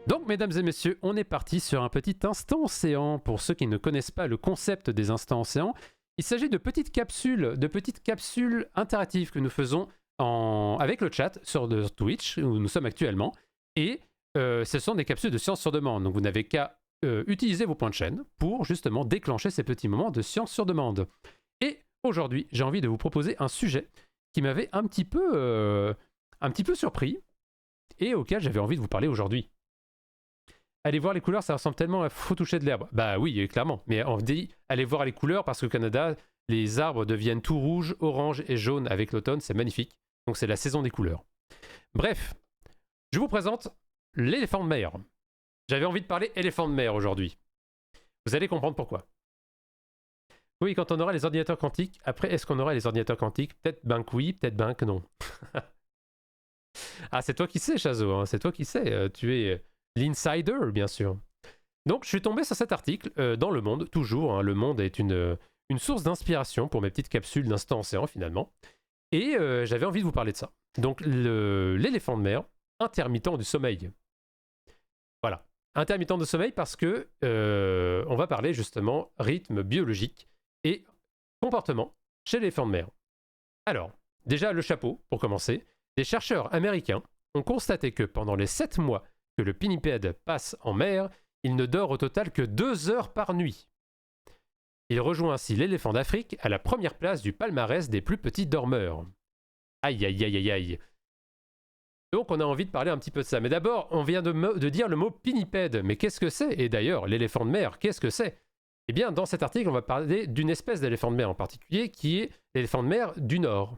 Donc, mesdames et messieurs, on est parti sur un petit instant océan. Pour ceux qui ne connaissent pas le concept des instants océans, il s'agit de petites capsules interactives que nous faisons avec le chat sur Twitch, où nous sommes actuellement. Et ce sont des capsules de science sur demande. Donc, vous n'avez qu'à utiliser vos points de chaîne pour justement déclencher ces petits moments de science sur demande. Et aujourd'hui, j'ai envie de vous proposer un sujet qui m'avait un petit peu surpris et auquel j'avais envie de vous parler aujourd'hui. Allez voir les couleurs, ça ressemble tellement à Faut toucher de l'herbe. Bah oui, clairement. Mais on dit, allez voir les couleurs parce qu'au Canada, les arbres deviennent tout rouges, orange et jaune avec l'automne. C'est magnifique. Donc c'est la saison des couleurs. Bref, je vous présente l'éléphant de mer. J'avais envie de parler éléphant de mer aujourd'hui. Vous allez comprendre pourquoi. Oui, quand on aura les ordinateurs quantiques. Après, est-ce qu'on aura les ordinateurs quantiques? Peut-être ben que oui, peut-être ben que non. Ah, c'est toi qui sais, Chazo. Hein, c'est toi qui sais. Tu es... l'insider, bien sûr. Donc, je suis tombé sur cet article dans Le Monde, toujours. Hein, Le Monde est une source d'inspiration pour mes petites capsules d'instant océan, finalement. Et j'avais envie de vous parler de ça. Donc, l'éléphant de mer, intermittent du sommeil. Voilà. Intermittent de sommeil parce que on va parler justement rythme biologique et comportement chez l'éléphant de mer. Alors, déjà le chapeau, pour commencer. Les chercheurs américains ont constaté que pendant les 7 mois que le pinnipède passe en mer, il ne dort au total que 2 heures par nuit. Il rejoint ainsi l'éléphant d'Afrique à la première place du palmarès des plus petits dormeurs. Aïe aïe aïe aïe aïe. Donc on a envie de parler un petit peu de ça. Mais d'abord, on vient de dire le mot pinnipède. Mais qu'est-ce que c'est? Et d'ailleurs, l'éléphant de mer, qu'est-ce que c'est? Eh bien, dans cet article, on va parler d'une espèce d'éléphant de mer en particulier, qui est l'éléphant de mer du Nord.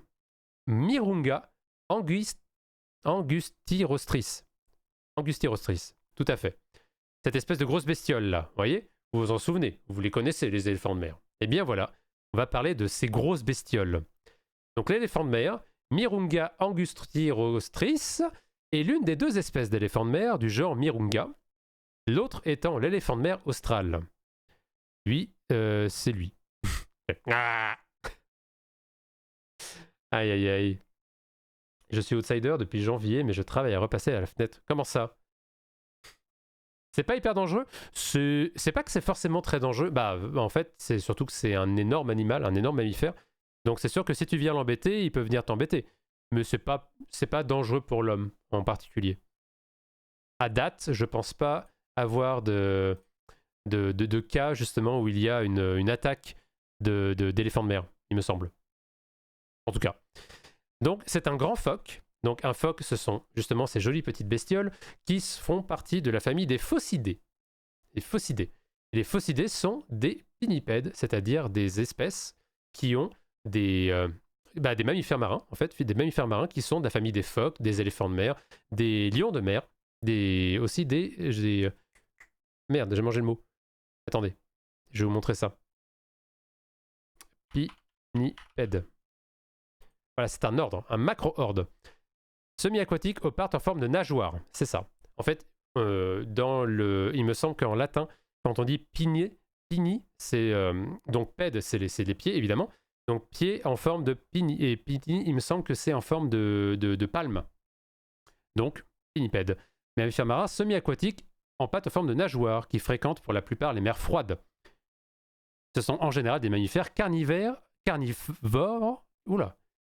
Virunga angustirostris. Angustirostris, tout à fait. Cette espèce de grosse bestiole là, vous voyez? Vous vous en souvenez, vous les connaissez les éléphants de mer. Eh bien voilà, on va parler de ces grosses bestioles. Donc l'éléphant de mer, Virunga angustirostris, est l'une des 2 espèces d'éléphants de mer du genre Virunga, l'autre étant l'éléphant de mer austral. Lui, c'est lui. Ah aïe aïe aïe. Je suis outsider depuis janvier, mais je travaille à repasser à la fenêtre. Comment ça? C'est pas hyper dangereux? C'est pas que c'est forcément très dangereux. Bah, en fait, c'est surtout que c'est un énorme animal, un énorme mammifère. Donc c'est sûr que si tu viens l'embêter, il peut venir t'embêter. Mais c'est pas dangereux pour l'homme en particulier. À date, je pense pas avoir de cas justement où il y a une attaque d'éléphant de mer, il me semble. En tout cas. Donc, c'est un grand phoque. Donc, un phoque, ce sont justement ces jolies petites bestioles qui font partie de la famille des phocidae. Les phocidae. Et les phocidae sont des pinnipèdes, c'est-à-dire des espèces qui ont des mammifères marins, en fait, des mammifères marins qui sont de la famille des phoques, des éléphants de mer, des lions de mer, aussi des... Merde, j'ai mangé le mot. Attendez, je vais vous montrer ça. Pinnipède. Voilà, c'est un ordre, un macro-ordre. Semi-aquatique, oparte en forme de nageoire. C'est ça. En fait, il me semble qu'en latin, quand on dit pini, c'est donc pède, c'est les pieds, évidemment. Donc pied en forme de pini. Et pini, il me semble que c'est en forme de palme. Donc, pinnipède. Mammifère marin semi-aquatique en patte en forme de nageoire qui fréquentent pour la plupart les mers froides. Ce sont en général des mammifères carnivores. Oula.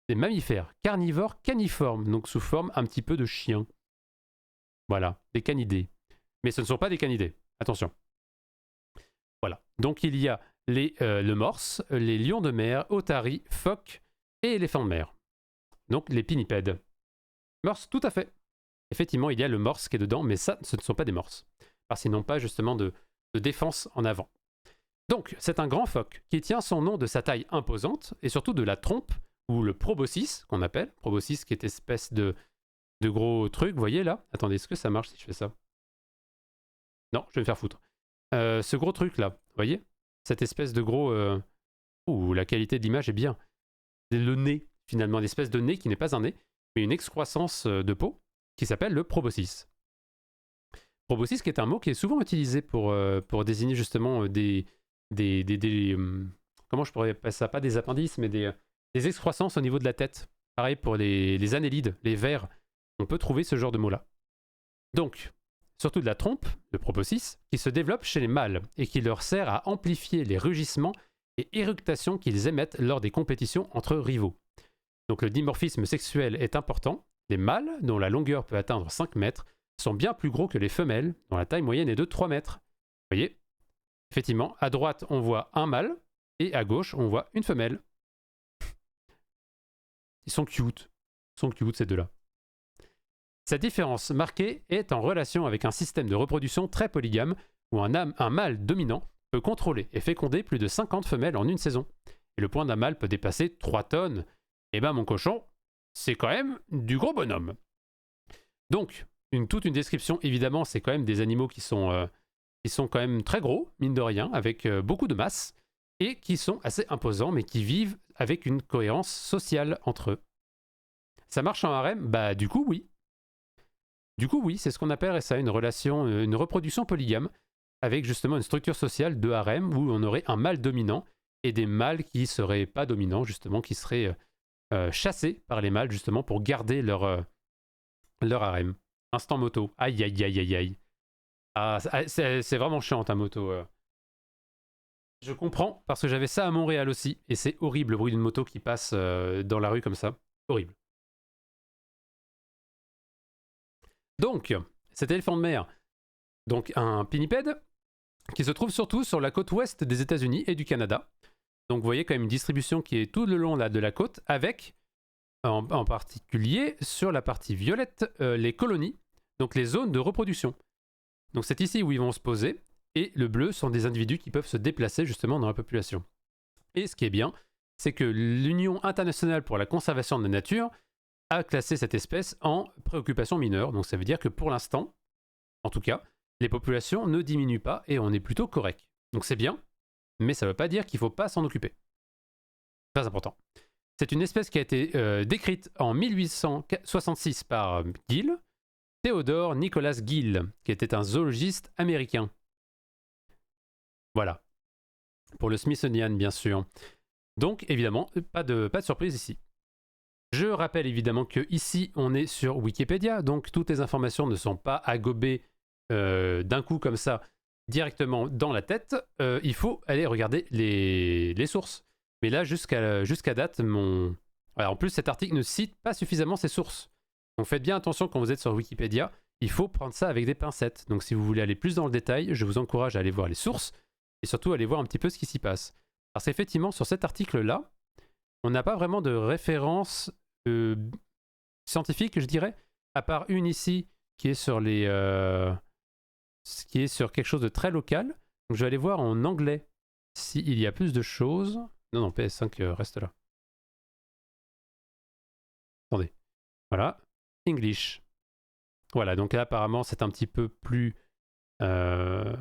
Des mammifères carnivores caniformes, donc sous forme un petit peu de chien. Voilà, des canidés. Mais ce ne sont pas des canidés, attention. Voilà, donc il y a le morse, les lions de mer, otaries, phoques et éléphants de mer. Donc les pinnipèdes. Morse, tout à fait. Effectivement, il y a le morse qui est dedans, mais ça, ce ne sont pas des morses. Parce qu'ils n'ont pas justement de défense en avant. Donc, c'est un grand phoque qui tient son nom de sa taille imposante et surtout de la trompe ou le proboscis, qu'on appelle. Proboscis qui est espèce de gros truc, vous voyez là? Attendez, est-ce que ça marche si je fais ça? Non, je vais me faire foutre. Ce gros truc là, vous voyez? Cette espèce de gros... Ouh, la qualité de l'image est bien. C'est le nez, finalement, une espèce de nez qui n'est pas un nez, mais une excroissance de peau qui s'appelle le proboscis. Proboscis qui est un mot qui est souvent utilisé pour désigner justement comment je pourrais appeler ça? Pas des appendices, mais des excroissances au niveau de la tête. Pareil pour les annélides, les vers. On peut trouver ce genre de mot-là. Donc, surtout de la trompe, le proposis, qui se développe chez les mâles et qui leur sert à amplifier les rugissements et éructations qu'ils émettent lors des compétitions entre rivaux. Donc le dimorphisme sexuel est important. Les mâles, dont la longueur peut atteindre 5 mètres, sont bien plus gros que les femelles, dont la taille moyenne est de 3 mètres. Vous voyez, effectivement, à droite, on voit un mâle, et à gauche, on voit une femelle. Ils sont cute. Ils sont cute, ces deux-là. Cette différence marquée est en relation avec un système de reproduction très polygame, où un mâle dominant peut contrôler et féconder plus de 50 femelles en une saison. Et le poids d'un mâle peut dépasser 3 tonnes. Eh ben, mon cochon, c'est quand même du gros bonhomme. Donc, toute une description, évidemment, c'est quand même des animaux qui sont quand même très gros, mine de rien, avec beaucoup de masse, et qui sont assez imposants, mais qui vivent avec une cohérence sociale entre eux. Ça marche en harem? Bah, du coup, oui. Du coup, oui, c'est ce qu'on appelle ça une relation, une reproduction polygame, avec justement une structure sociale de harem où on aurait un mâle dominant et des mâles qui seraient pas dominants, justement, qui seraient chassés par les mâles, justement, pour garder leur harem. Instant moto. Aïe, aïe, aïe, aïe, aïe. Ah, c'est vraiment chiant, ta moto. Je comprends, parce que j'avais ça à Montréal aussi, et c'est horrible le bruit d'une moto qui passe dans la rue comme ça. Horrible. Donc, cet éléphant de mer, donc un pinnipède, qui se trouve surtout sur la côte ouest des États-Unis et du Canada. Donc vous voyez quand même une distribution qui est tout le long là, de la côte, avec en particulier sur la partie violette les colonies, donc les zones de reproduction. Donc c'est ici où ils vont se poser, et le bleu sont des individus qui peuvent se déplacer justement dans la population. Et ce qui est bien, c'est que l'Union internationale pour la conservation de la nature a classé cette espèce en préoccupation mineure. Donc ça veut dire que pour l'instant, en tout cas, les populations ne diminuent pas et on est plutôt correct. Donc c'est bien, mais ça ne veut pas dire qu'il ne faut pas s'en occuper. Très important. C'est une espèce qui a été décrite en 1866 par Gill, Theodore Nicholas Gill, qui était un zoologiste américain. Voilà. Pour le Smithsonian, bien sûr. Donc, évidemment, pas de surprise ici. Je rappelle évidemment que ici, on est sur Wikipédia, donc toutes les informations ne sont pas à gober d'un coup comme ça, directement dans la tête. Il faut aller regarder les sources. Mais là, jusqu'à date, voilà, en plus, cet article ne cite pas suffisamment ses sources. Donc faites bien attention quand vous êtes sur Wikipédia, il faut prendre ça avec des pincettes. Donc si vous voulez aller plus dans le détail, je vous encourage à aller voir les sources et surtout aller voir un petit peu ce qui s'y passe. Parce qu'effectivement, sur cet article-là, on n'a pas vraiment de référence scientifique, je dirais, à part une ici qui est sur qui est sur quelque chose de très local. Donc je vais aller voir en anglais s'il y a plus de choses. Non, PS5 reste là. Attendez. Voilà. English. Voilà, donc là apparemment c'est un petit peu plus... Ouais,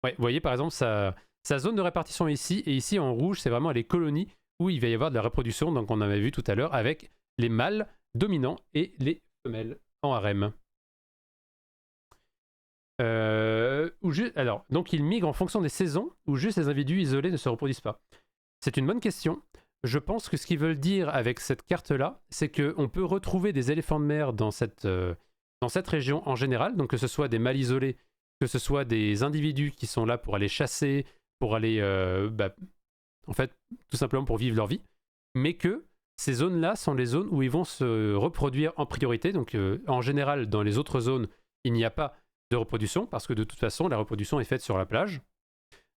vous voyez par exemple sa zone de répartition ici, et ici en rouge c'est vraiment les colonies où il va y avoir de la reproduction, donc on avait vu tout à l'heure avec les mâles dominants et les femelles en harem. Alors, donc ils migrent en fonction des saisons ou juste les individus isolés ne se reproduisent pas. C'est une bonne question. Je pense que ce qu'ils veulent dire avec cette carte-là, c'est qu'on peut retrouver des éléphants de mer dans cette région en général, donc que ce soit des mâles isolés, que ce soit des individus qui sont là pour aller chasser, pour aller, en fait, tout simplement pour vivre leur vie, mais que ces zones-là sont les zones où ils vont se reproduire en priorité. Donc en général, dans les autres zones, il n'y a pas de reproduction, parce que de toute façon, la reproduction est faite sur la plage.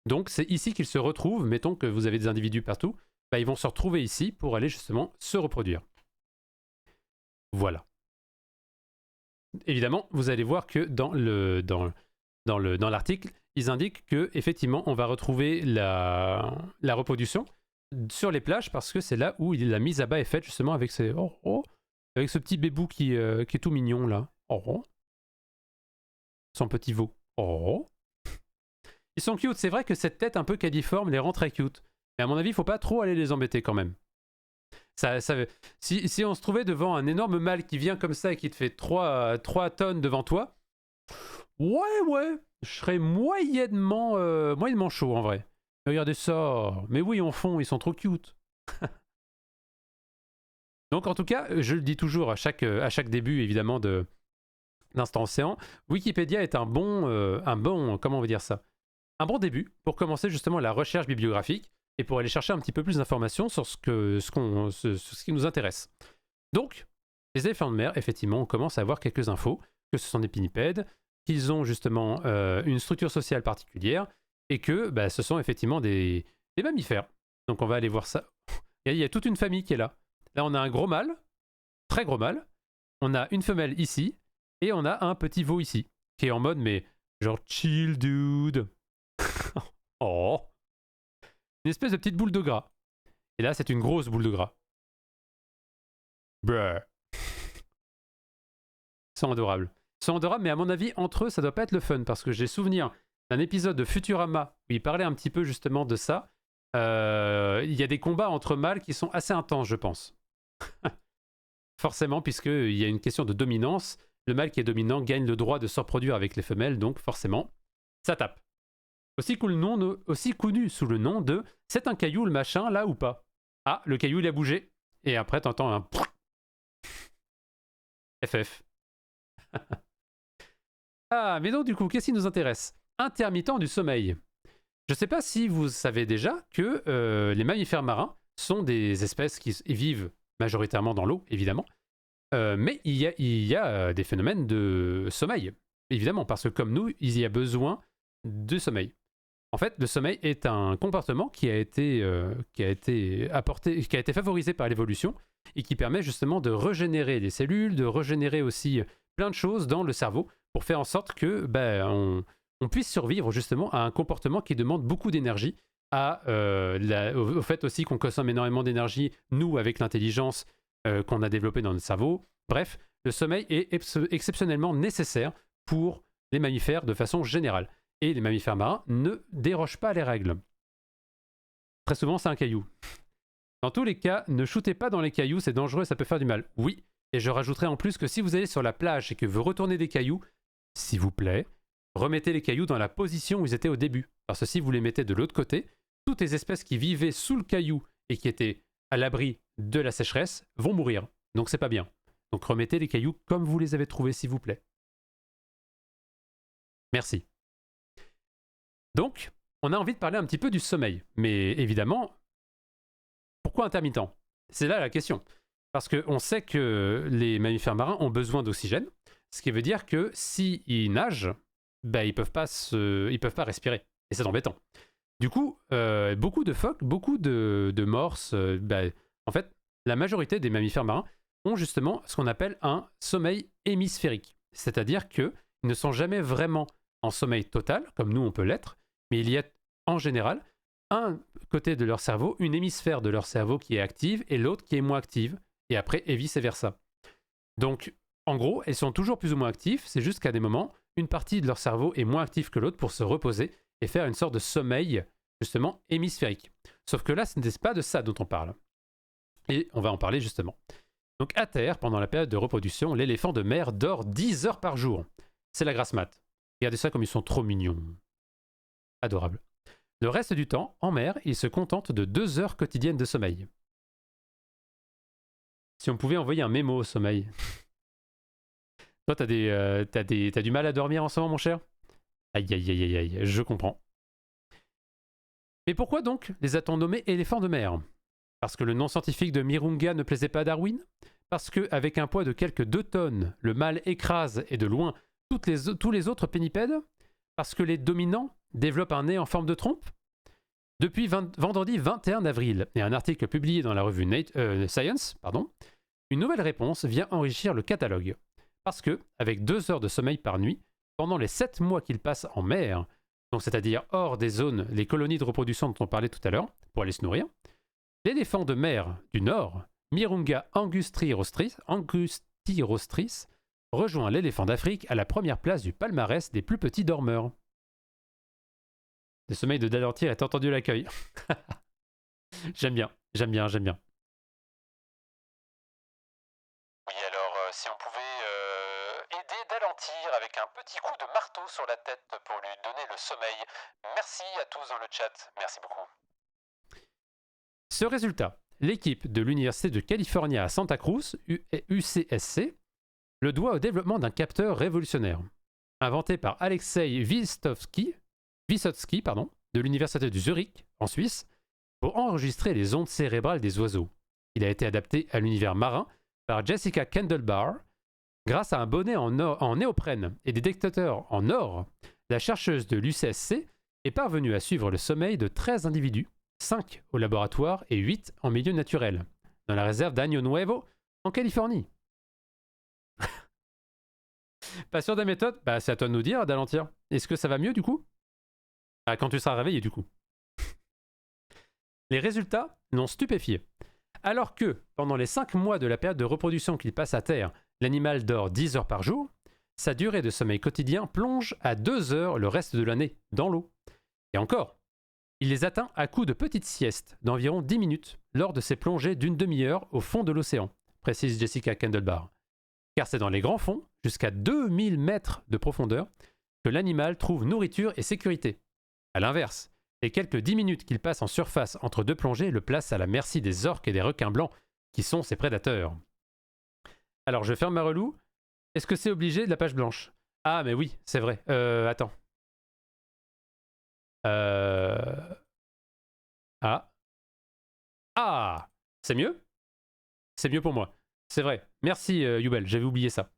Donc c'est ici qu'ils se retrouvent. Mettons que vous avez des individus partout, ils vont se retrouver ici pour aller justement se reproduire. Voilà. Évidemment, vous allez voir que dans l'article, ils indiquent que effectivement, on va retrouver la reproduction sur les plages parce que c'est là où la mise à bas est faite justement avec avec ce petit bébou qui est tout mignon là. Son petit veau. Ils sont cute. C'est vrai que cette tête un peu cadiforme les rend très cute. Mais à mon avis, il faut pas trop aller les embêter quand même. Si on se trouvait devant un énorme mâle qui vient comme ça et qui te fait 3 tonnes devant toi, ouais, je serais moyennement chaud en vrai. Regardez ça. Mais oui, en fond, ils sont trop cute. Donc en tout cas, je le dis toujours à chaque début évidemment l'instant océan, Wikipédia est un bon, comment on va dire ça, un bon début pour commencer justement la recherche bibliographique et pour aller chercher un petit peu plus d'informations sur ce qui nous intéresse. Donc, les éléphants de mer, effectivement, on commence à avoir quelques infos, que ce sont des pinnipèdes, qu'ils ont justement une structure sociale particulière et que ce sont effectivement des mammifères. Donc on va aller voir ça. Il y a toute une famille qui est là. Là, on a un gros mâle, très gros mâle. On a une femelle ici et on a un petit veau ici qui est en mode mais genre chill dude. Oh, une espèce de petite boule de gras. Et là, c'est une grosse boule de gras. Bruh. Ils sont adorables. Ils sont adorables, mais à mon avis, entre eux, ça doit pas être le fun parce que j'ai souvenir d'un épisode de Futurama où il parlait un petit peu justement de ça. Il y a des combats entre mâles qui sont assez intenses, je pense. Forcément, puisqu'il y a une question de dominance. Le mâle qui est dominant gagne le droit de se reproduire avec les femelles, donc forcément, ça tape. Aussi connu sous le nom de « c'est un caillou le machin, là ou pas ?» Ah, le caillou il a bougé. Et après, t'entends un FF. Ah, mais donc du coup, qu'est-ce qui nous intéresse? Intermittent du sommeil. Je ne sais pas si vous savez déjà que les mammifères marins sont des espèces qui vivent majoritairement dans l'eau, évidemment. Mais il y a des phénomènes de sommeil, évidemment, parce que comme nous, il y a besoin de sommeil. En fait, le sommeil est un comportement qui a été favorisé par l'évolution et qui permet justement de régénérer les cellules, de régénérer aussi plein de choses dans le cerveau pour faire en sorte que on puisse survivre justement à un comportement qui demande beaucoup d'énergie, au fait aussi qu'on consomme énormément d'énergie, nous, avec l'intelligence qu'on a développée dans notre cerveau. Bref, le sommeil est exceptionnellement nécessaire pour les mammifères de façon générale. Et les mammifères marins ne dérogent pas les règles. Très souvent, c'est un caillou. Dans tous les cas, ne shootez pas dans les cailloux, c'est dangereux, ça peut faire du mal. Oui, et je rajouterai en plus que si vous allez sur la plage et que vous retournez des cailloux, s'il vous plaît, remettez les cailloux dans la position où ils étaient au début. Parce que si vous les mettez de l'autre côté, toutes les espèces qui vivaient sous le caillou et qui étaient à l'abri de la sécheresse vont mourir. Donc c'est pas bien. Donc remettez les cailloux comme vous les avez trouvés, s'il vous plaît. Merci. Donc, on a envie de parler un petit peu du sommeil. Mais évidemment, pourquoi intermittent? C'est là la question. Parce qu'on sait que les mammifères marins ont besoin d'oxygène, ce qui veut dire que s'ils nagent, ils peuvent pas respirer. Et c'est embêtant. Du coup, beaucoup de phoques, beaucoup de morses, en fait, la majorité des mammifères marins ont justement ce qu'on appelle un sommeil hémisphérique. C'est-à-dire qu'ils ne sont jamais vraiment en sommeil total, comme nous on peut l'être, mais il y a en général un côté de leur cerveau, une hémisphère de leur cerveau qui est active et l'autre qui est moins active, et après, et vice-versa. Donc, en gros, elles sont toujours plus ou moins actives, c'est juste qu'à des moments, une partie de leur cerveau est moins active que l'autre pour se reposer et faire une sorte de sommeil, justement, hémisphérique. Sauf que là, ce n'est pas de ça dont on parle. Et on va en parler justement. Donc, à terre, pendant la période de reproduction, l'éléphant de mer dort 10 heures par jour. C'est la grasse mat. Regardez ça comme ils sont trop mignons. Adorables. Le reste du temps, en mer, ils se contentent de 2 heures quotidiennes de sommeil. Si on pouvait envoyer un mémo au sommeil. Toi, t'as du mal à dormir en ce moment, mon cher? Aïe, aïe, aïe, aïe, aïe, je comprends. Mais pourquoi donc les a-t-on nommés éléphants de mer? Parce que le nom scientifique de Mirunga ne plaisait pas à Darwin? Parce qu'avec un poids de quelques 2 tonnes, le mâle écrase et de loin tous les autres pinnipèdes? Parce que les dominants développent un nez en forme de trompe? Depuis vendredi 21 avril, et un article publié dans la revue Science, une nouvelle réponse vient enrichir le catalogue. Parce que, avec 2 heures de sommeil par nuit, pendant les 7 mois qu'il passe en mer, donc c'est-à-dire hors des zones, les colonies de reproduction dont on parlait tout à l'heure, pour aller se nourrir, l'éléphant de mer du Nord, Mirunga angustirostris, rejoint l'éléphant d'Afrique à la première place du palmarès des plus petits dormeurs. Le sommeil de Dalantier est entendu l'accueil. J'aime bien. Oui, alors si on pouvait aider Dalantir avec un petit coup de marteau sur la tête pour lui donner le sommeil. Merci à tous dans le chat. Merci beaucoup. Ce résultat, l'équipe de l'Université de Californie à Santa Cruz, UCSC, le doigt au développement d'un capteur révolutionnaire. Inventé par Alexei Vysotsky, de l'université de Zurich, en Suisse, pour enregistrer les ondes cérébrales des oiseaux. Il a été adapté à l'univers marin par Jessica Kendall-Barr. Grâce à un bonnet en néoprène et des détecteurs en or, la chercheuse de l'UCSC est parvenue à suivre le sommeil de 13 individus, 5 au laboratoire et 8 en milieu naturel, dans la réserve d'Año Nuevo, en Californie. Pas sûr de la méthode? Bah, c'est à toi de nous dire, Dalentir. Est-ce que ça va mieux du coup? Ah, quand tu seras réveillé du coup. Les résultats l'ont stupéfié. Alors que, pendant les 5 mois de la période de reproduction qu'il passe à terre, l'animal dort 10 heures par jour, sa durée de sommeil quotidien plonge à 2 heures le reste de l'année dans l'eau. Et encore, il les atteint à coups de petites siestes d'environ 10 minutes lors de ses plongées d'une demi-heure au fond de l'océan, précise Jessica Kendall-Barr. Car c'est dans les grands fonds, jusqu'à 2000 mètres de profondeur, que l'animal trouve nourriture et sécurité. A l'inverse, les quelques 10 minutes qu'il passe en surface entre deux plongées le placent à la merci des orques et des requins blancs, qui sont ses prédateurs. Alors, je ferme ma relou. Est-ce que c'est obligé de la page blanche? Ah, mais oui, c'est vrai. Attends. Ah. Ah! C'est mieux? C'est mieux pour moi. C'est vrai. Merci, Yubel. J'avais oublié ça.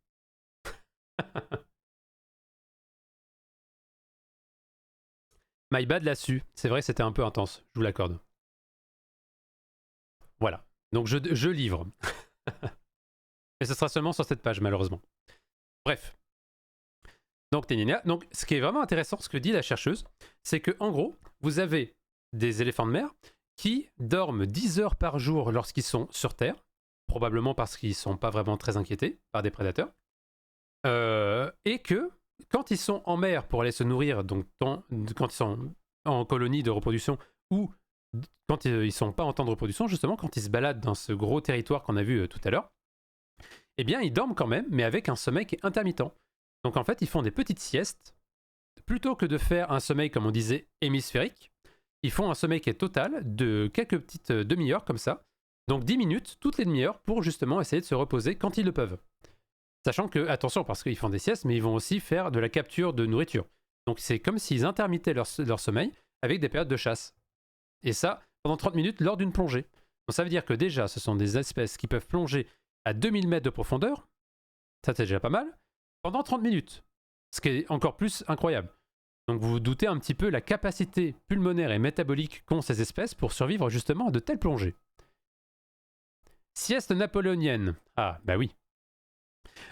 My bad là-dessus. C'est vrai, c'était un peu intense. Je vous l'accorde. Voilà. Donc, je livre. Et ce sera seulement sur cette page, malheureusement. Bref. Donc, donc, ce qui est vraiment intéressant, ce que dit la chercheuse, c'est que en gros, vous avez des éléphants de mer qui dorment 10 heures par jour lorsqu'ils sont sur Terre, probablement parce qu'ils ne sont pas vraiment très inquiétés par des prédateurs, et que quand ils sont en mer pour aller se nourrir, donc quand ils sont en colonie de reproduction, ou quand ils ne sont pas en temps de reproduction, justement, quand ils se baladent dans ce gros territoire qu'on a vu tout à l'heure, eh bien, ils dorment quand même, mais avec un sommeil qui est intermittent. Donc en fait, ils font des petites siestes. Plutôt que de faire un sommeil, comme on disait, hémisphérique, ils font un sommeil qui est total de quelques petites demi-heures comme ça. Donc 10 minutes, toutes les demi-heures, pour justement essayer de se reposer quand ils le peuvent. Sachant que, attention, parce qu'ils font des siestes, mais ils vont aussi faire de la capture de nourriture. Donc c'est comme s'ils intermittaient leur sommeil avec des périodes de chasse. Et ça, pendant 30 minutes lors d'une plongée. Donc ça veut dire que déjà, ce sont des espèces qui peuvent plonger à 2000 mètres de profondeur. Ça, c'est déjà pas mal. Pendant 30 minutes. Ce qui est encore plus incroyable. Donc vous vous doutez un petit peu la capacité pulmonaire et métabolique qu'ont ces espèces pour survivre justement à de telles plongées. Sieste napoléonienne. Ah, bah oui.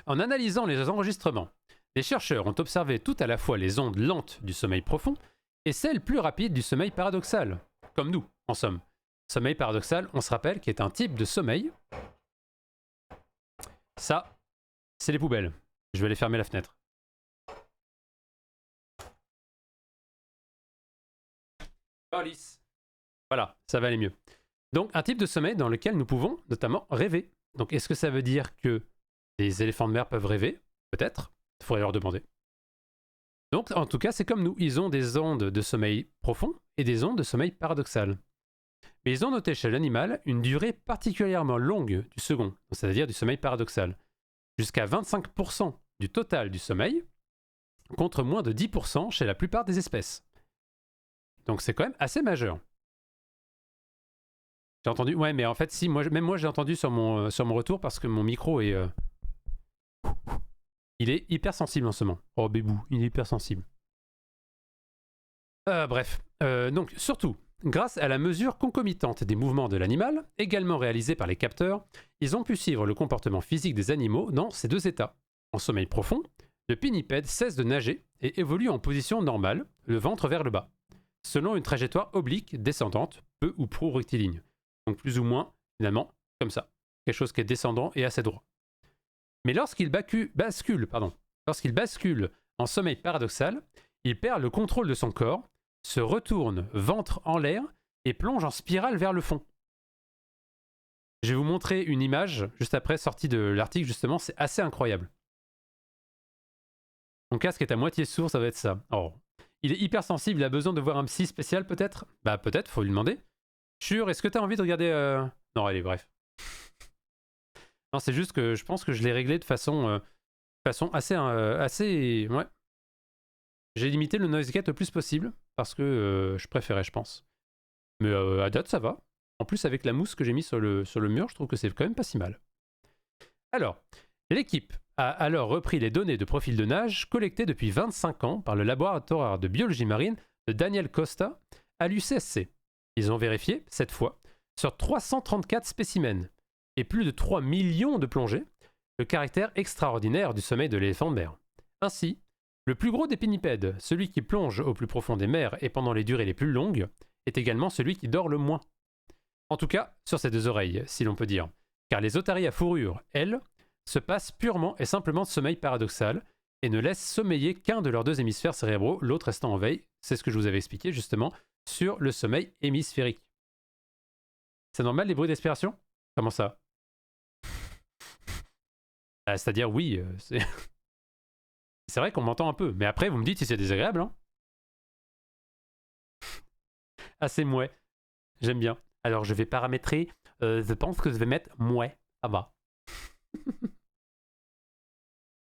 En analysant les enregistrements, les chercheurs ont observé tout à la fois les ondes lentes du sommeil profond et celles plus rapides du sommeil paradoxal. Comme nous, en somme. Sommeil paradoxal, on se rappelle, qui est un type de sommeil. Ça, c'est les poubelles. Je vais aller fermer la fenêtre. Police. Voilà, ça va aller mieux. Donc, un type de sommeil dans lequel nous pouvons notamment rêver. Donc, est-ce que ça veut dire que les éléphants de mer peuvent rêver? Peut-être. Il faudrait leur demander. Donc, en tout cas, c'est comme nous. Ils ont des ondes de sommeil profond et des ondes de sommeil paradoxal. Mais ils ont noté chez l'animal une durée particulièrement longue du second, c'est-à-dire du sommeil paradoxal. Jusqu'à 25% du total du sommeil, contre moins de 10% chez la plupart des espèces. Donc c'est quand même assez majeur. J'ai entendu, ouais, mais en fait, si, même moi j'ai entendu sur mon retour parce que mon micro est. Il est hyper sensible en ce moment. Oh, bébou, il est hyper sensible. Bref, donc surtout, grâce à la mesure concomitante des mouvements de l'animal, également réalisée par les capteurs, ils ont pu suivre le comportement physique des animaux dans ces deux états. En sommeil profond, le pinnipède cesse de nager et évolue en position normale, le ventre vers le bas, selon une trajectoire oblique descendante, peu ou prou rectiligne. Donc plus ou moins, finalement, comme ça. Quelque chose qui est descendant et assez droit. Mais lorsqu'il bascule en sommeil paradoxal, il perd le contrôle de son corps, se retourne ventre en l'air et plonge en spirale vers le fond. Je vais vous montrer une image juste après, sortie de l'article justement, c'est assez incroyable. Mon casque est à moitié sourd, ça va être ça. Oh. Il est hyper sensible, il a besoin de voir un psy spécial peut-être? Bah peut-être, faut lui demander. Sure, est-ce que t'as envie de regarder... Non, allez, bref. Non, c'est juste que je pense que je l'ai réglé de façon façon assez ouais. J'ai limité le noise gate au plus possible parce que je préférais, je pense. Mais à date, ça va. En plus, avec la mousse que j'ai mis sur le mur, je trouve que c'est quand même pas si mal. Alors, l'équipe a alors repris les données de profil de nage collectées depuis 25 ans par le laboratoire de biologie marine de Daniel Costa à l'UCSC. Ils ont vérifié, cette fois, sur 334 spécimens et plus de 3 millions de plongées, le caractère extraordinaire du sommeil de l'éléphant de mer. Ainsi, le plus gros des pinnipèdes, celui qui plonge au plus profond des mers et pendant les durées les plus longues, est également celui qui dort le moins. En tout cas, sur ses deux oreilles, si l'on peut dire. Car les otaries à fourrure, elles, se passent purement et simplement de sommeil paradoxal et ne laissent sommeiller qu'un de leurs deux hémisphères cérébraux, l'autre restant en veille. C'est ce que je vous avais expliqué justement sur le sommeil hémisphérique. C'est normal les bruits d'aspiration? Comment ça? C'est-à-dire oui, c'est vrai qu'on m'entend un peu, mais après vous me dites si c'est désagréable. Hein. Ah c'est mouais, j'aime bien. Alors je vais paramétrer, je pense que je vais mettre mouais, ça va.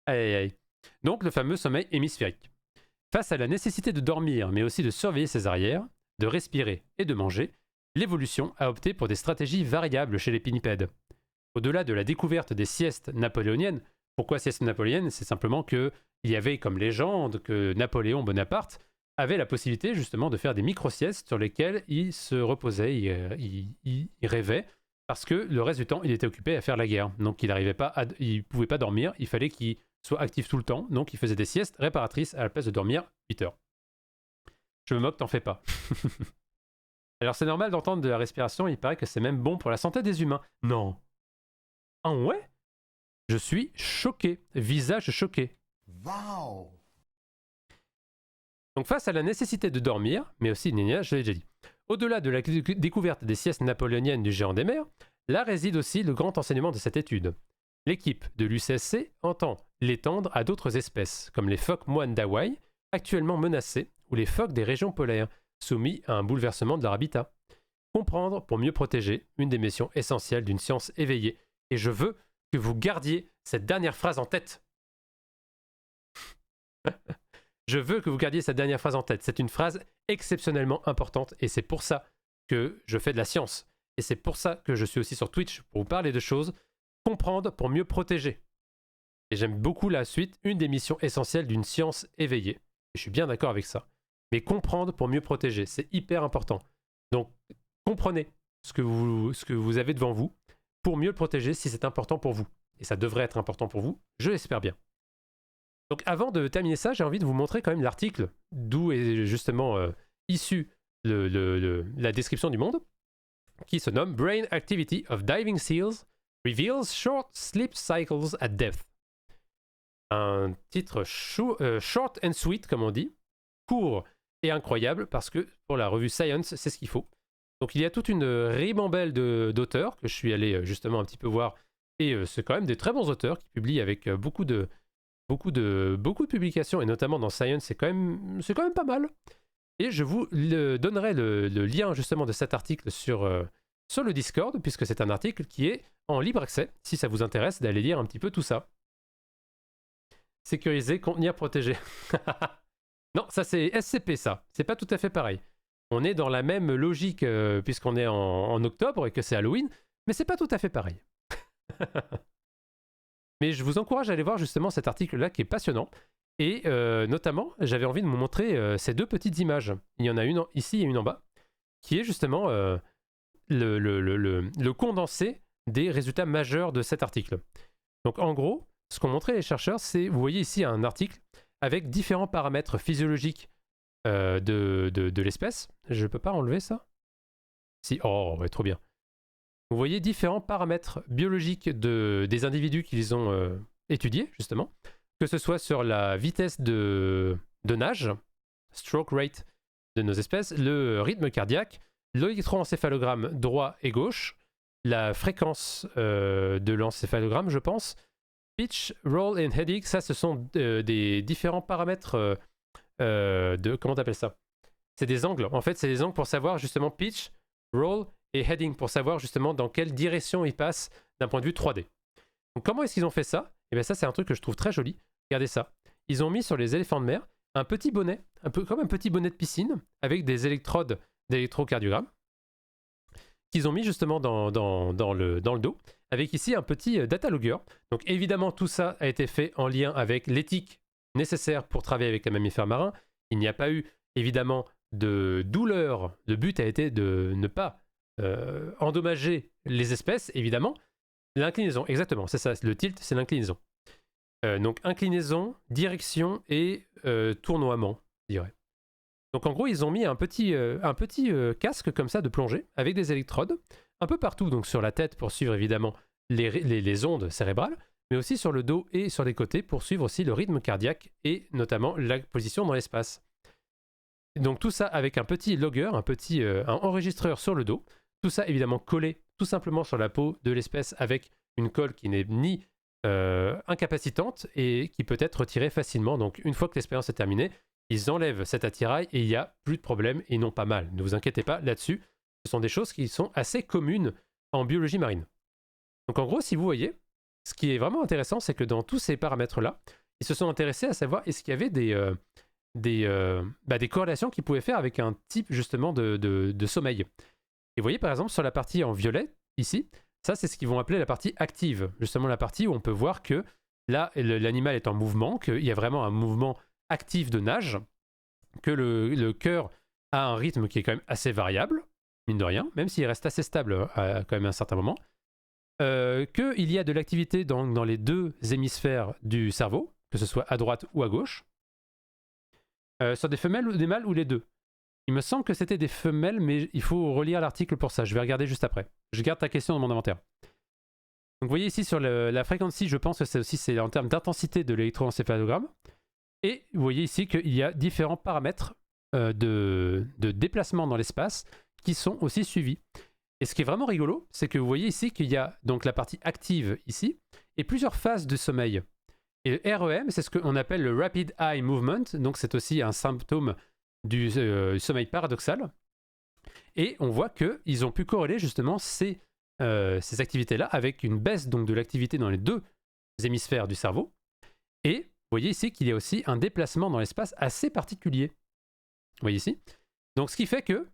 Aïe aïe aïe. Donc le fameux sommeil hémisphérique. Face à la nécessité de dormir, mais aussi de surveiller ses arrières, de respirer et de manger, l'évolution a opté pour des stratégies variables chez les pinnipèdes. Au-delà de la découverte des siestes napoléoniennes, pourquoi sieste napoléonienne? C'est simplement qu'il y avait comme légende que Napoléon Bonaparte avait la possibilité justement de faire des micro-siestes sur lesquelles il se reposait, il rêvait, parce que le reste du temps, il était occupé à faire la guerre. Donc il pouvait pas dormir, il fallait qu'il soit actif tout le temps, donc il faisait des siestes réparatrices à la place de dormir 8 heures. Je me moque, t'en fais pas. Alors c'est normal d'entendre de la respiration, il paraît que c'est même bon pour la santé des humains. Non. Ah ouais? Je suis choqué, visage choqué. Wow. Donc face à la nécessité de dormir, mais aussi, je l'ai déjà dit, au-delà de la découverte des siestes napoléoniennes du géant des mers, là réside aussi le grand enseignement de cette étude. L'équipe de l'UCSC entend l'étendre à d'autres espèces, comme les phoques moines d'Hawaï, actuellement menacés, ou les phoques des régions polaires, soumis à un bouleversement de leur habitat. Comprendre pour mieux protéger, une des missions essentielles d'une science éveillée. Et je veux que vous gardiez cette dernière phrase en tête. Je veux que vous gardiez cette dernière phrase en tête. C'est une phrase exceptionnellement importante et c'est pour ça que je fais de la science. Et c'est pour ça que je suis aussi sur Twitch pour vous parler de choses. Comprendre pour mieux protéger. Et j'aime beaucoup la suite, une des missions essentielles d'une science éveillée. Je suis bien d'accord avec ça. Mais comprendre pour mieux protéger, c'est hyper important. Donc, comprenez ce que vous avez devant vous pour mieux le protéger si c'est important pour vous. Et ça devrait être important pour vous, je l'espère bien. Donc avant de terminer ça, j'ai envie de vous montrer quand même l'article d'où est justement issue la description du monde, qui se nomme Brain Activity of Diving Seals Reveals Short Sleep Cycles at Depth. Un titre short and sweet, comme on dit, court et incroyable, parce que pour la revue Science, c'est ce qu'il faut. Donc il y a toute une ribambelle d'auteurs que je suis allé justement un petit peu voir, et c'est quand même des très bons auteurs qui publient avec beaucoup de publications, et notamment dans Science, c'est quand même pas mal. Et je vous donnerai le lien justement de cet article sur le Discord, puisque c'est un article qui est en libre accès, si ça vous intéresse d'aller lire un petit peu tout ça. Sécuriser, contenir, protéger. Non, ça c'est SCP ça, c'est pas tout à fait pareil. On est dans la même logique puisqu'on est en octobre et que c'est Halloween, mais c'est pas tout à fait pareil. Mais je vous encourage à aller voir justement cet article-là qui est passionnant. Et notamment, j'avais envie de vous montrer ces deux petites images. Il y en a une ici et une en bas, qui est justement le condensé des résultats majeurs de cet article. Donc en gros, ce qu'ont montré les chercheurs, c'est, vous voyez ici un article avec différents paramètres physiologiques de l'espèce. Je peux pas enlever ça? Si, oh ouais, trop bien. Vous voyez différents paramètres biologiques des individus qu'ils ont étudiés, justement, que ce soit sur la vitesse de nage, stroke rate de nos espèces, le rythme cardiaque, l'électroencéphalogramme droit et gauche, la fréquence de l'encéphalogramme, je pense, pitch, roll and heading, ça ce sont des différents paramètres comment t'appelles ça? C'est des angles, en fait c'est des angles pour savoir justement pitch, roll et heading, pour savoir justement dans quelle direction ils passent d'un point de vue 3D. Donc comment est-ce qu'ils ont fait ça? Et bien ça, c'est un truc que je trouve très joli. Regardez ça. Ils ont mis sur les éléphants de mer un petit bonnet, un peu comme un petit bonnet de piscine, avec des électrodes d'électrocardiogramme, qu'ils ont mis justement dans le dos, avec ici un petit data logger. Donc évidemment, tout ça a été fait en lien avec l'éthique nécessaire pour travailler avec les mammifères marins. Il n'y a pas eu, évidemment, de douleur. Le but a été de ne pas endommager les espèces, évidemment. L'inclinaison, exactement, c'est ça, le tilt, c'est l'inclinaison. Donc inclinaison, direction et tournoiement, je dirais. Donc en gros, ils ont mis un petit casque comme ça de plongée avec des électrodes un peu partout, donc sur la tête pour suivre évidemment les ondes cérébrales, mais aussi sur le dos et sur les côtés pour suivre aussi le rythme cardiaque et notamment la position dans l'espace. Donc tout ça avec un petit logger, un enregistreur sur le dos, tout ça évidemment collé tout simplement sur la peau de l'espèce avec une colle qui n'est ni incapacitante et qui peut être retirée facilement. Donc une fois que l'expérience est terminée, ils enlèvent cet attirail et il n'y a plus de problème et non pas mal. Ne vous inquiétez pas là-dessus. Ce sont des choses qui sont assez communes en biologie marine. Donc en gros, si vous voyez, ce qui est vraiment intéressant, c'est que dans tous ces paramètres-là, ils se sont intéressés à savoir est-ce qu'il y avait des corrélations qu'ils pouvaient faire avec un type justement de sommeil. Et vous voyez par exemple sur la partie en violet, ici, ça c'est ce qu'ils vont appeler la partie active, justement la partie où on peut voir que là l'animal est en mouvement, qu'il y a vraiment un mouvement actif de nage, que le cœur a un rythme qui est quand même assez variable, mine de rien, même s'il reste assez stable à quand même un certain moment, qu'il y a de l'activité dans les deux hémisphères du cerveau, que ce soit à droite ou à gauche, sur des femelles ou des mâles ou les deux. Il me semble que c'était des femelles, mais il faut relire l'article pour ça. Je vais regarder juste après. Je garde ta question dans mon inventaire. Donc vous voyez ici sur la fréquence, je pense que c'est en termes d'intensité de l'électroencéphalogramme. Et vous voyez ici qu'il y a différents paramètres de déplacement dans l'espace qui sont aussi suivis. Et ce qui est vraiment rigolo, c'est que vous voyez ici qu'il y a donc la partie active ici et plusieurs phases de sommeil. Et le REM, c'est ce qu'on appelle le Rapid Eye Movement, donc c'est aussi un symptôme du sommeil paradoxal. Et on voit qu'ils ont pu corréler justement ces activités-là avec une baisse donc de l'activité dans les deux hémisphères du cerveau. Et vous voyez ici qu'il y a aussi un déplacement dans l'espace assez particulier. Vous voyez ici. Donc ce qui fait que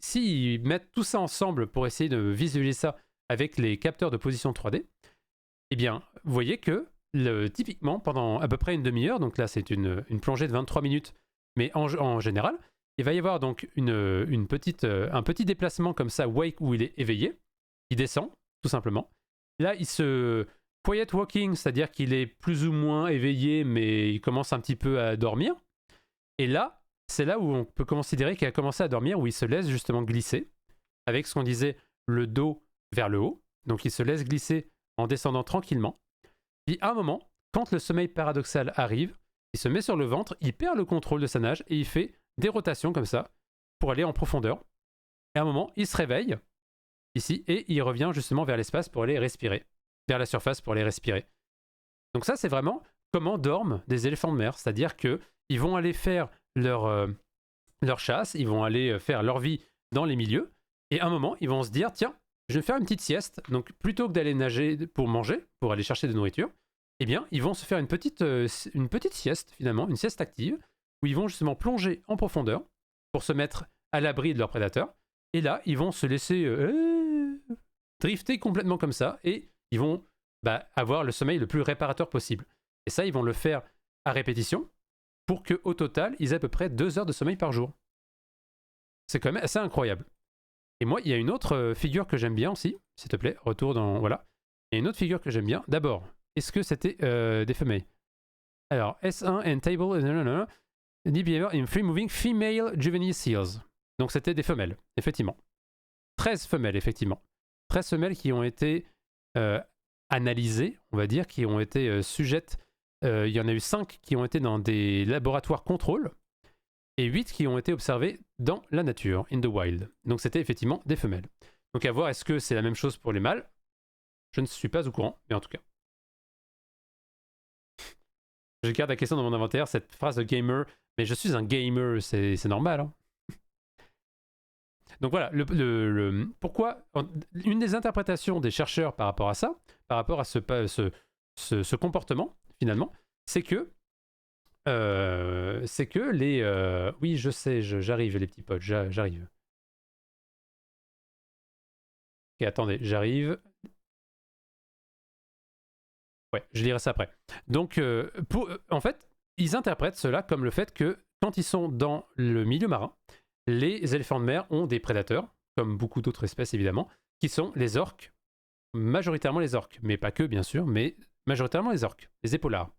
s'ils mettent tout ça ensemble pour essayer de visualiser ça avec les capteurs de position 3D, eh bien, vous voyez que typiquement, pendant à peu près une demi-heure, donc là c'est une plongée de 23 minutes, mais en général, il va y avoir donc un petit déplacement comme ça, wake, où il est éveillé, il descend, tout simplement. Là, il se quiet walking, c'est-à-dire qu'il est plus ou moins éveillé, mais il commence un petit peu à dormir. Et là, c'est là où on peut considérer qu'il a commencé à dormir, où il se laisse justement glisser, avec ce qu'on disait, le dos vers le haut. Donc il se laisse glisser en descendant tranquillement. Puis à un moment, quand le sommeil paradoxal arrive, il se met sur le ventre, il perd le contrôle de sa nage et il fait des rotations comme ça pour aller en profondeur. Et à un moment, il se réveille ici et il revient justement vers l'espace pour aller respirer, vers la surface pour aller respirer. Donc ça, c'est vraiment comment dorment des éléphants de mer, c'est-à-dire que ils vont aller faire leur chasse, ils vont aller faire leur vie dans les milieux et à un moment, ils vont se dire tiens, je vais faire une petite sieste. Donc plutôt que d'aller nager pour manger, pour aller chercher de nourriture, eh bien, ils vont se faire une petite sieste, finalement, une sieste active, où ils vont justement plonger en profondeur pour se mettre à l'abri de leurs prédateurs. Et là, ils vont se laisser drifter complètement comme ça, et ils vont avoir le sommeil le plus réparateur possible. Et ça, ils vont le faire à répétition, pour qu'au total, ils aient à peu près 2 heures de sommeil par jour. C'est quand même assez incroyable. Et moi, il y a une autre figure que j'aime bien aussi, s'il te plaît, retour dans... Voilà. Il y a une autre figure que j'aime bien. D'abord, est-ce que c'était des femelles? Alors, S1 and table, deep behavior in free moving female juvenile seals. Donc c'était des femelles, effectivement. 13 femelles, effectivement. 13 femelles qui ont été analysées, on va dire, qui ont été sujettes. Il y en a eu 5 qui ont été dans des laboratoires contrôle et 8 qui ont été observées dans la nature, in the wild. Donc c'était effectivement des femelles. Donc à voir, est-ce que c'est la même chose pour les mâles? Je ne suis pas au courant, mais en tout cas. Je garde la question dans mon inventaire, cette phrase de gamer, mais je suis un gamer, c'est normal. Hein. Donc voilà, pourquoi une des interprétations des chercheurs par rapport à ça, par rapport à ce ce comportement, finalement, c'est que les... Oui, je sais, j'arrive les petits potes, j'arrive. Ok, attendez, j'arrive. Ouais, je lirai ça après. Donc, en fait, ils interprètent cela comme le fait que quand ils sont dans le milieu marin, les éléphants de mer ont des prédateurs, comme beaucoup d'autres espèces évidemment, qui sont les orques, majoritairement les orques, mais pas que bien sûr, mais majoritairement les orques, les épaulards.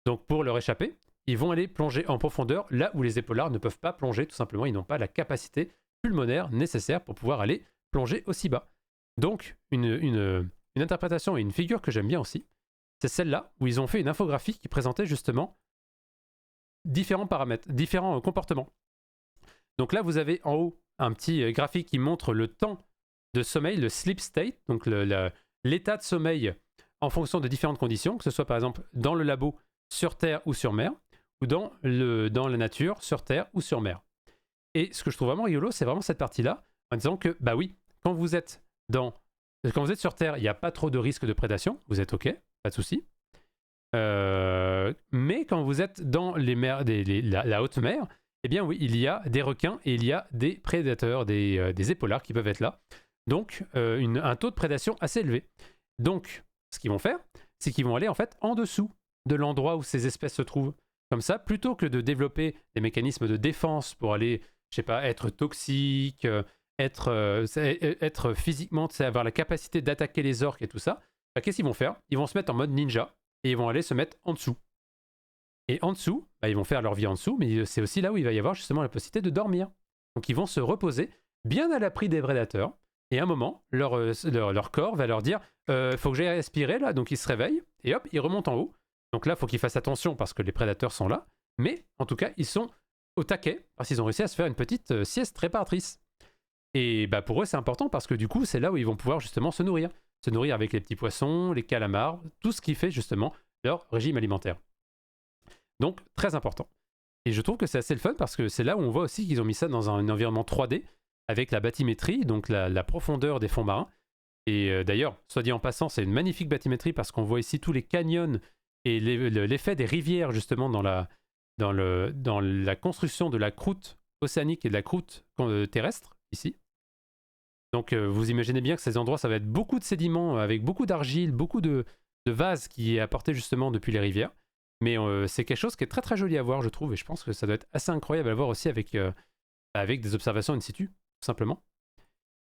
Donc pour leur échapper, ils vont aller plonger en profondeur là où les épaulards ne peuvent pas plonger, tout simplement, ils n'ont pas la capacité pulmonaire nécessaire pour pouvoir aller plonger aussi bas. Donc une interprétation et une figure que j'aime bien aussi, c'est celle-là où ils ont fait une infographie qui présentait justement différents paramètres, différents comportements. Donc là, vous avez en haut un petit graphique qui montre le temps de sommeil, le sleep state, donc l'état de sommeil en fonction de différentes conditions, que ce soit par exemple dans le labo, sur Terre ou sur mer, ou dans la nature, sur Terre ou sur mer. Et ce que je trouve vraiment rigolo, c'est vraiment cette partie-là, en disant que, bah oui, quand vous êtes sur Terre, il n'y a pas trop de risque de prédation, vous êtes OK, pas de souci. Mais quand vous êtes dans les mers, la haute mer, eh bien oui, il y a des requins et il y a des prédateurs, des épaulards qui peuvent être là. Donc, un taux de prédation assez élevé. Donc, ce qu'ils vont faire, c'est qu'ils vont aller en fait en dessous de l'endroit où ces espèces se trouvent. Comme ça, plutôt que de développer des mécanismes de défense pour aller, je sais pas, être toxique, être physiquement, avoir la capacité d'attaquer les orques et tout ça, bah, qu'est-ce qu'ils vont faire? Ils vont se mettre en mode ninja et ils vont aller se mettre en dessous. Et en dessous, bah, ils vont faire leur vie en dessous, mais c'est aussi là où il va y avoir justement la possibilité de dormir. Donc ils vont se reposer bien à l'abri des prédateurs. Et à un moment, leur corps va leur dire faut que j'aille respirer là. Donc ils se réveillent et hop, ils remontent en haut. Donc là, il faut qu'ils fassent attention parce que les prédateurs sont là. Mais en tout cas, ils sont au taquet parce qu'ils ont réussi à se faire une petite sieste réparatrice. Et bah, pour eux, c'est important parce que du coup, c'est là où ils vont pouvoir justement se nourrir. Se nourrir avec les petits poissons, les calamars, tout ce qui fait justement leur régime alimentaire. Donc, très important. Et je trouve que c'est assez le fun parce que c'est là où on voit aussi qu'ils ont mis ça dans un environnement 3D avec la bathymétrie, donc la profondeur des fonds marins. Et d'ailleurs, soit dit en passant, c'est une magnifique bathymétrie parce qu'on voit ici tous les canyons et l'effet des rivières justement dans la construction de la croûte océanique et de la croûte terrestre, ici. Donc vous imaginez bien que ces endroits, ça va être beaucoup de sédiments avec beaucoup d'argile, beaucoup de vase qui est apporté justement depuis les rivières. Mais c'est quelque chose qui est très très joli à voir, je trouve, et je pense que ça doit être assez incroyable à voir aussi avec des observations in situ, tout simplement.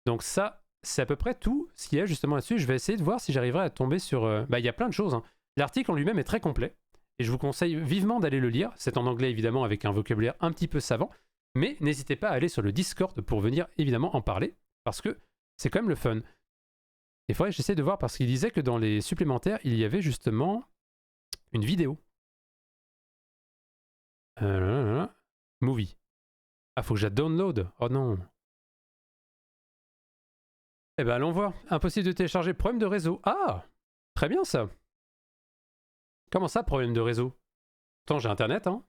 Donc ça, c'est à peu près tout ce qu'il y a justement là-dessus. Je vais essayer de voir si j'arriverai à tomber sur... il y a plein de choses, hein. L'article en lui-même est très complet, et je vous conseille vivement d'aller le lire. C'est en anglais évidemment avec un vocabulaire un petit peu savant, mais n'hésitez pas à aller sur le Discord pour venir évidemment en parler, parce que c'est quand même le fun. Il faudrait que j'essaie de voir, parce qu'il disait que dans les supplémentaires, il y avait justement une vidéo. Movie. Ah, faut que je la download. Oh non. Eh ben, allons voir. Impossible de télécharger. Problème de réseau. Ah, très bien ça. Comment ça, problème de réseau? Pourtant, j'ai internet, hein.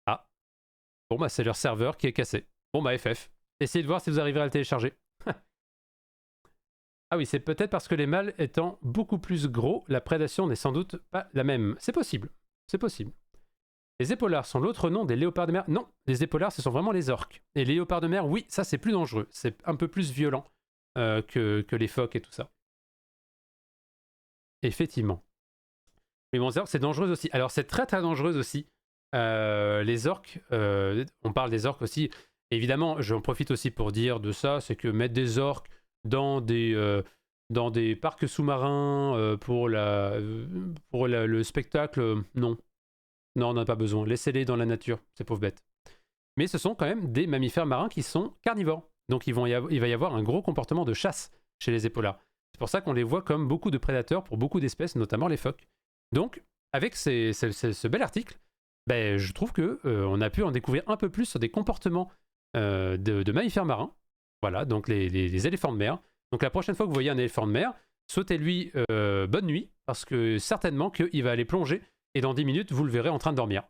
Ah. Bon, bah, c'est leur serveur qui est cassé. Bon, bah, FF. Essayez de voir si vous arriverez à le télécharger. Ah oui, c'est peut-être parce que les mâles étant beaucoup plus gros, la prédation n'est sans doute pas la même. C'est possible. C'est possible. Les épaulards sont l'autre nom des léopards de mer. Non, les épaulards, ce sont vraiment les orques. Et les léopards de mer, oui, ça c'est plus dangereux. C'est un peu plus violent que les phoques et tout ça. Effectivement. Mais bon, les orques, c'est dangereux aussi. Alors, c'est très très dangereux aussi. Les orques, on parle des orques aussi. Évidemment, j'en profite aussi pour dire de ça, c'est que mettre des orques dans des parcs sous-marins pour le spectacle, non. Non, on n'a pas besoin. Laissez-les dans la nature, ces pauvres bêtes. Mais ce sont quand même des mammifères marins qui sont carnivores. Donc il va y avoir un gros comportement de chasse chez les épaulards. C'est pour ça qu'on les voit comme beaucoup de prédateurs pour beaucoup d'espèces, notamment les phoques. Donc, avec ce bel article, ben, je trouve qu'on a pu en découvrir un peu plus sur des comportements de mammifères marins. Voilà, donc les éléphants de mer. Donc la prochaine fois que vous voyez un éléphant de mer, souhaitez-lui bonne nuit, parce que certainement qu'il va aller plonger, et dans 10 minutes, vous le verrez en train de dormir.